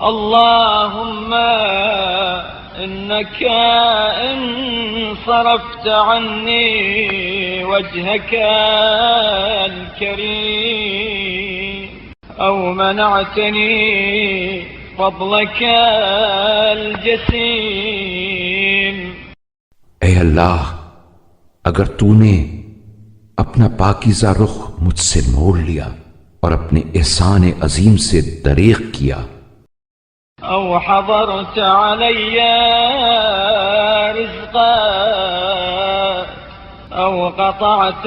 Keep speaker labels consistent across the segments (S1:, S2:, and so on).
S1: अल्लाहुम्मा इन्नका इन सरफ्त अन्नी वजहका अल-करीम औ मनअतनी फज़लका अल-जसीम।
S2: ऐ अल्लाह, अगर तूने अपना पाकीज़ा रुख मुझसे मोड़ लिया और अपने एहसान अजीम से दरेग किया,
S1: औ हज़रत अलैया रिज़्क़ा औ क़तअत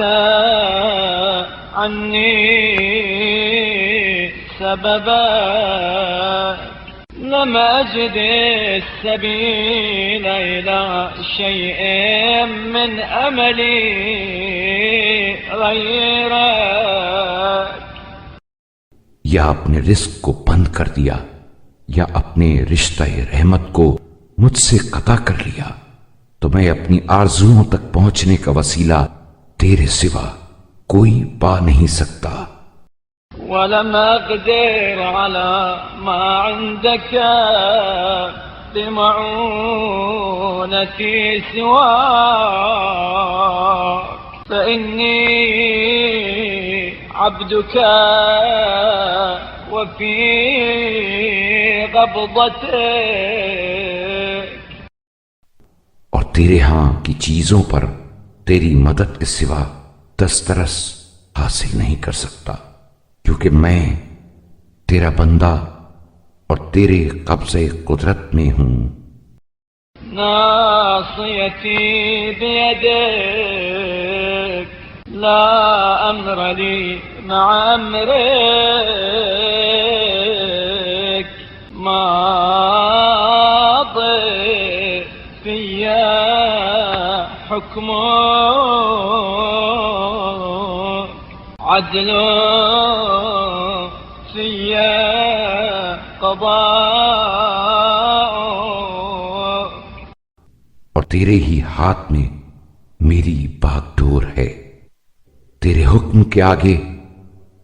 S1: अन्नी सबबा लम अजिद अस्सबील इला शैइन मिन अमली गैरक।
S2: या अपने रिस्क को बंद कर दिया या अपने रिश्ता रहमत को मुझसे कता कर लिया, तो मैं अपनी आरज़ुओं तक पहुंचने का वसीला तेरे सिवा कोई पा नहीं सकता।
S1: वलम अक़दिर अला मा इंदक बिमऊनती सिवाक फ़इन्नी अब्दुका वफ़ी क़ब्ज़तिक।
S2: और तेरे हां की चीजों पर तेरी मदद के सिवा दस्तरस हासिल नहीं कर सकता, क्योंकि मैं तेरा बंदा और तेरे कब्ज़े कुदरत में हूं।
S1: नासियती बियदिक ला अम्र ली मअ अम्रिक माज़ि फिया हुक्मुक अदलु फिया क़ज़ाउक।
S2: और तेरे ही हाथ में मेरी बागडोर है। तेरे हुक्म के आगे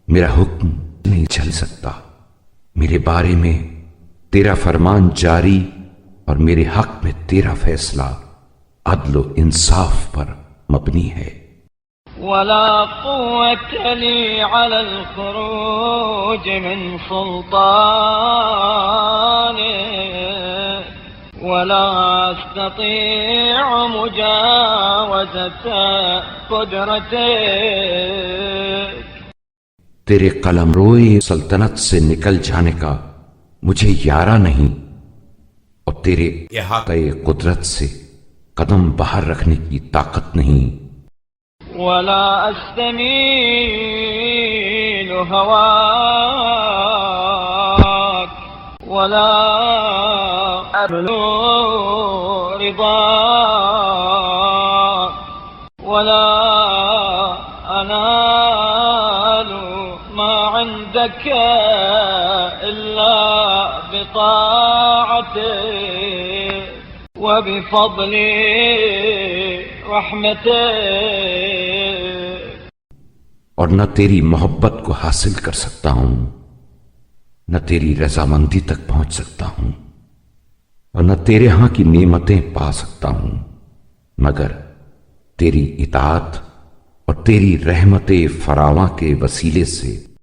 S2: मेरा हुक्म नहीं चल सकता। मेरे बारे में तेरा फरमान जारी और मेरे हक में तेरा फैसला अदल व इंसाफ पर मबनी है।
S1: वला क़ुव्वत ली अलल ख़ुरूज मिन सुल्तानिक वला अस्ततीअ मुजावज़त क़ुदरतिक।
S2: तेरे कलमरोए सल्तनत से निकल जाने का मुझे यारा नहीं और तेरे इहाते कुदरत से कदम बाहर रखने की ताकत नहीं।
S1: वला अस्तमीलु हवाक वला अब्लु रिदाक वला अनालु मा इंदक इल्ला बिताअतिक व बिफज़ली रहमतिक।
S2: और न तेरी मोहब्बत को हासिल कर सकता हूं, न तेरी रजामंदी तक पहुंच सकता हूं और न तेरे यहां की नेमतें पा सकता हूं, मगर तेरी इताअत और तेरी रहमते फरावा के वसीले से